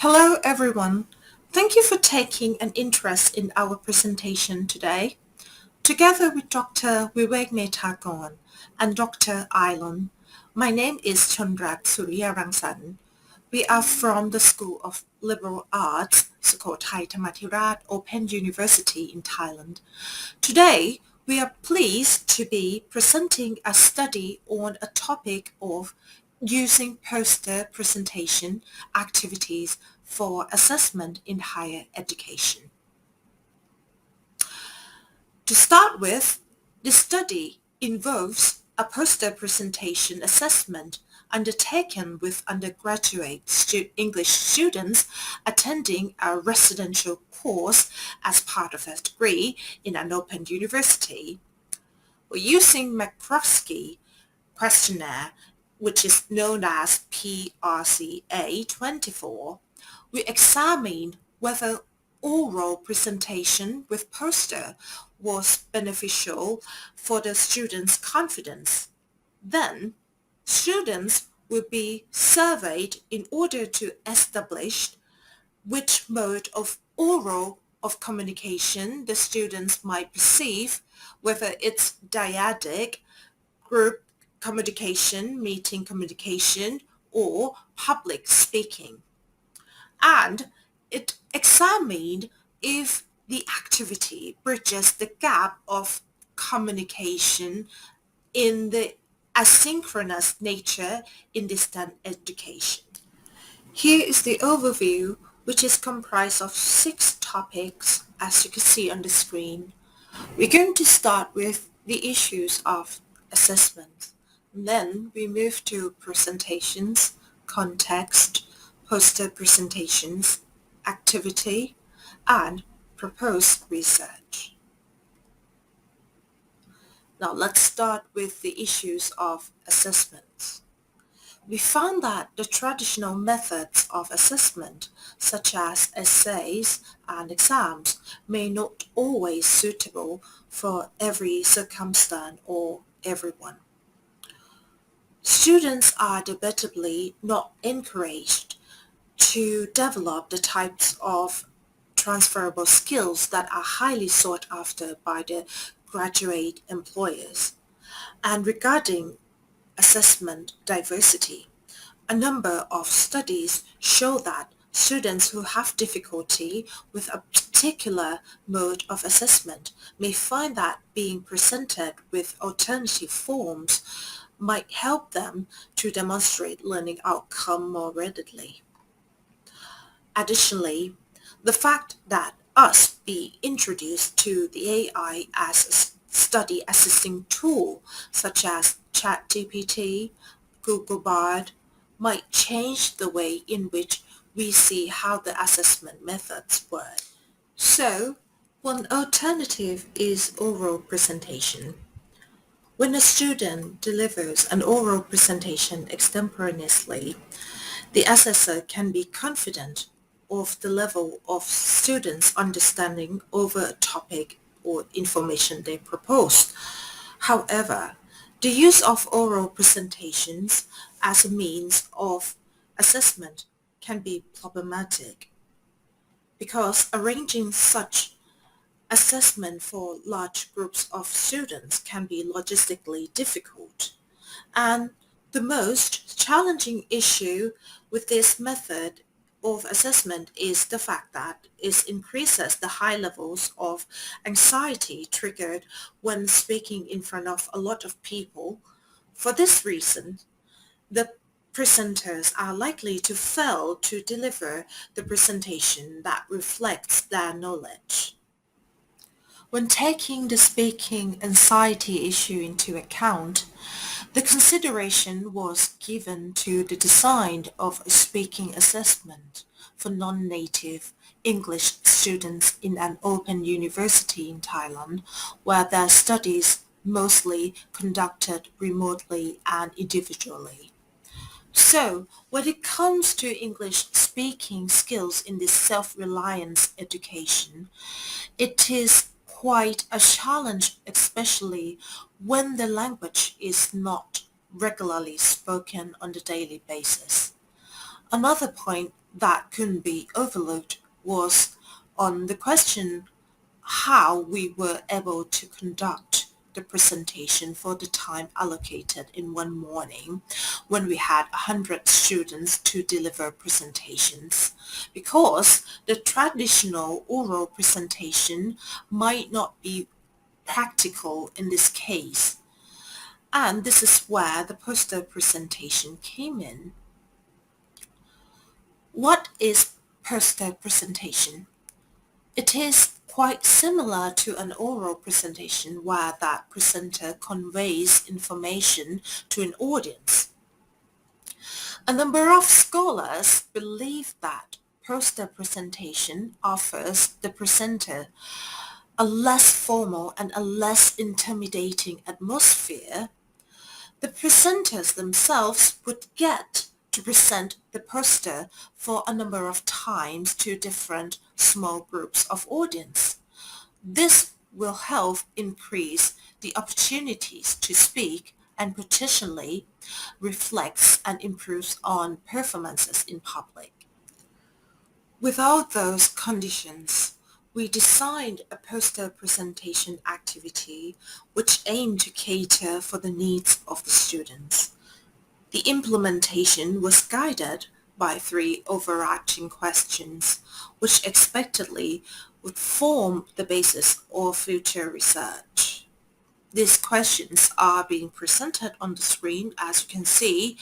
Hello everyone. Thank you for taking an interest in our presentation today. Together with Dr. Vivek Mehtagon and Dr. Ailon, my name is Chandrat Surya-Rangsan. We are from the School of Liberal Arts, Sukhothai Thammathirat Open University in Thailand. Today, we are pleased to be presenting a study on a topic of using poster presentation activities for assessment in higher education. To start with, the study involves a poster presentation assessment undertaken with undergraduate English students attending a residential course as part of a degree in an open university. We're using McCroskey questionnaire, which is known as PRCA 24. We examined whether oral presentation with poster was beneficial for the students' confidence. Then, students will be surveyed in order to establish which mode of oral of communication the students might perceive, whether it's dyadic, group communication, meeting communication, or public speaking. And it examined if the activity bridges the gap of communication in the asynchronous nature in distant education. Here is the overview, which is comprised of 6 topics, as you can see on the screen. We're going to start with the issues of assessment. Then we move to presentations, context, poster presentations, activity, and proposed research. Now let's start with the issues of assessments. We found that the traditional methods of assessment, such as essays and exams, may not always suitable for every circumstance or everyone. Students are debatably not encouraged to develop the types of transferable skills that are highly sought after by the graduate employers. And regarding assessment diversity, a number of studies show that students who have difficulty with a particular mode of assessment may find that being presented with alternative forms might help them to demonstrate learning outcome more readily. Additionally, the fact that us be introduced to the AI as a study assisting tool such as ChatGPT, Google Bard might change the way in which we see how the assessment methods work. So, one alternative is oral presentation. When a student delivers an oral presentation extemporaneously, the assessor can be confident of the level of students' understanding over a topic or information they propose. However, the use of oral presentations as a means of assessment can be problematic because arranging such assessment for large groups of students can be logistically difficult. And the most challenging issue with this method of assessment is the fact that it increases the high levels of anxiety triggered when speaking in front of a lot of people. For this reason, the presenters are likely to fail to deliver the presentation that reflects their knowledge. When taking the speaking anxiety issue into account, the consideration was given to the design of a speaking assessment for non-native English students in an open university in Thailand, where their studies mostly conducted remotely and individually. So, when it comes to English speaking skills in this self-reliance education, it is quite a challenge, especially when the language is not regularly spoken on a daily basis. Another point that couldn't be overlooked was on the question how we were able to conduct the presentation for the time allocated in one morning when we had 100 students to deliver presentations, because the traditional oral presentation might not be practical in this case. And this is where the poster presentation came in. What is poster presentation? It is quite similar to an oral presentation where that presenter conveys information to an audience. A number of scholars believe that poster presentation offers the presenter a less formal and a less intimidating atmosphere. The presenters themselves would get to present the poster for a number of times to different small groups of audience. This will help increase the opportunities to speak and potentially reflects and improves on performances in public. Without those conditions, we designed a poster presentation activity which aimed to cater for the needs of the students. The implementation was guided by three overarching questions, which expectedly would form the basis of future research. These questions are being presented on the screen as you can see.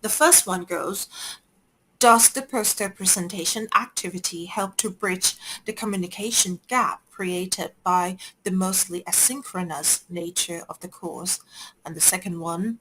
The first one goes, does the poster presentation activity help to bridge the communication gap created by the mostly asynchronous nature of the course? And the second one,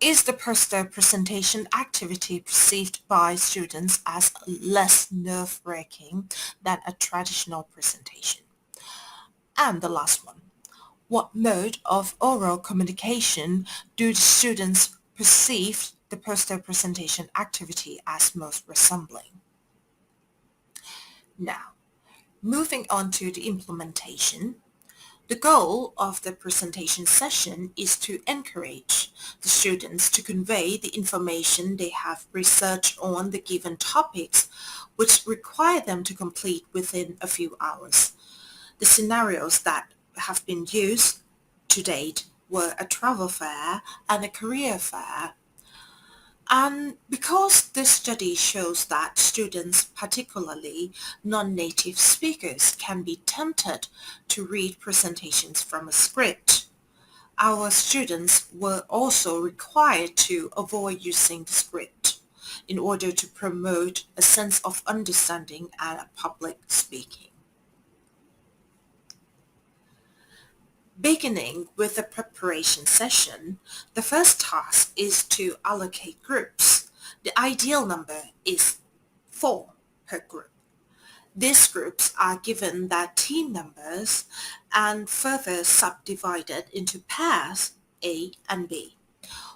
is the poster presentation activity perceived by students as less nerve-wracking than a traditional presentation? And the last one, what mode of oral communication do the students perceive the poster presentation activity as most resembling? Now, moving on to the implementation, the goal of the presentation session is to encourage the students to convey the information they have researched on the given topics, which require them to complete within a few hours. The scenarios that have been used to date were a travel fair and a career fair. And because this study shows that students, particularly non-native speakers, can be tempted to read presentations from a script, our students were also required to avoid using the script in order to promote a sense of understanding and public speaking. Beginning with the preparation session, the first task is to allocate groups. The ideal number is 4 per group. These groups are given their team numbers and further subdivided into pairs A and B,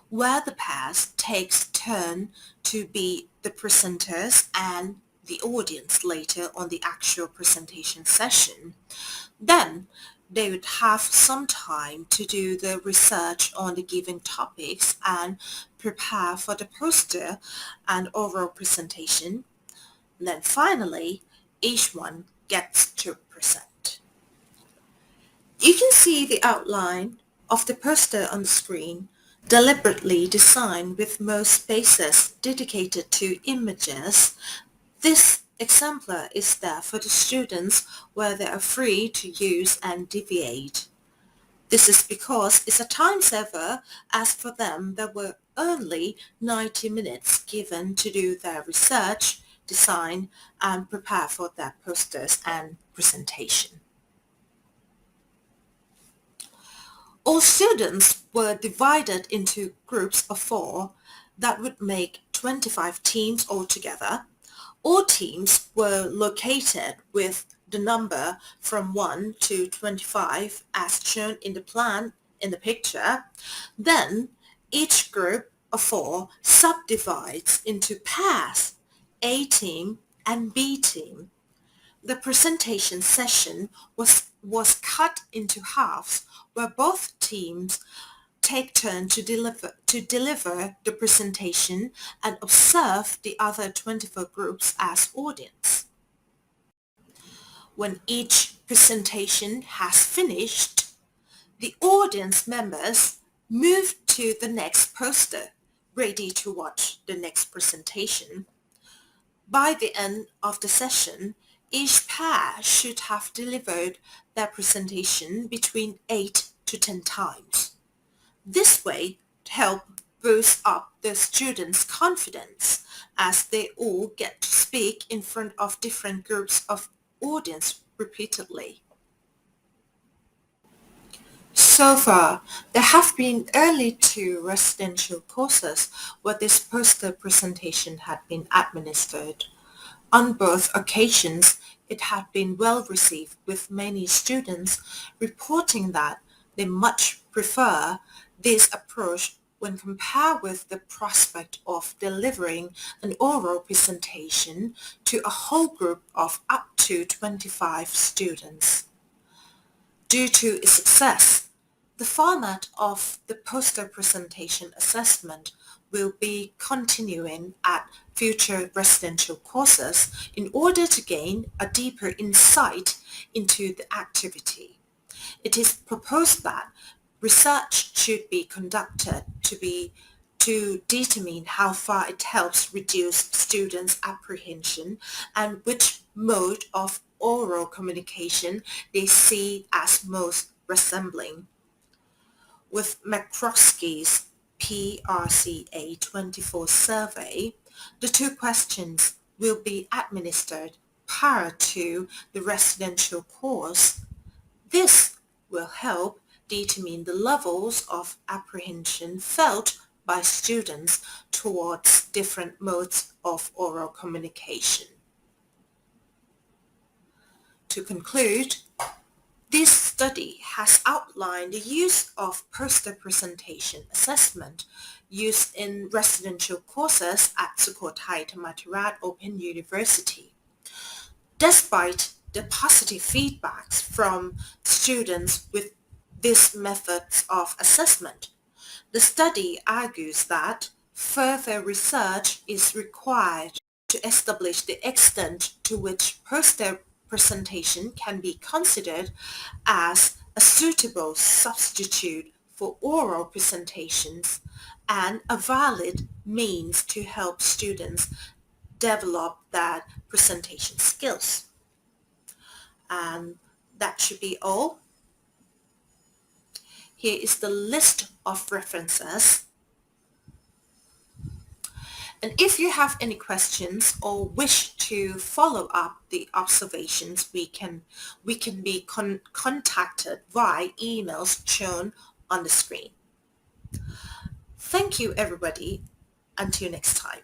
where the pairs takes turn to be the presenters and the audience later on the actual presentation session. Then they would have some time to do the research on the given topics and prepare for the poster and oral presentation. And then finally, each one gets to present. You can see the outline of the poster on the screen, deliberately designed with most spaces dedicated to images. This exemplar is there for the students where they are free to use and deviate. This is because it's a time saver, as for them there were only 90 minutes given to do their research, design and prepare for their posters and presentation. All students were divided into groups of 4 that would make 25 teams altogether. All teams were located with the number from 1 to 25 as shown in the plan in the picture. Then each group of 4 subdivides into pairs, A team and B team. The presentation session was cut into halves where both teams take turn to deliver the presentation and observe the other 24 groups as audience. When each presentation has finished, the audience members move to the next poster, ready to watch the next presentation. By the end of the session, each pair should have delivered their presentation between 8 to 10 times. This way help boost up the students' confidence as they all get to speak in front of different groups of audience repeatedly. So far, there have been only 2 residential courses where this poster presentation had been administered. On both occasions, it had been well received, with many students reporting that they much prefer this approach when compared with the prospect of delivering an oral presentation to a whole group of up to 25 students. Due to its success, the format of the poster presentation assessment will be continuing at future residential courses in order to gain a deeper insight into the activity. It is proposed that research should be conducted to determine how far it helps reduce students' apprehension and which mode of oral communication they see as most resembling. With McCroskey's PRCA 24 survey, the 2 questions will be administered prior to the residential course. This will help determine the levels of apprehension felt by students towards different modes of oral communication. To conclude, this study has outlined the use of poster presentation assessment used in residential courses at Sukhothai Thammathirat Open University. Despite the positive feedbacks from students with these methods of assessment, the study argues that further research is required to establish the extent to which poster presentation can be considered as a suitable substitute for oral presentations and a valid means to help students develop their presentation skills. And that should be all. Here is the list of references. And if you have any questions or wish to follow up the observations, we can be contacted via emails shown on the screen. Thank you, everybody. Until next time.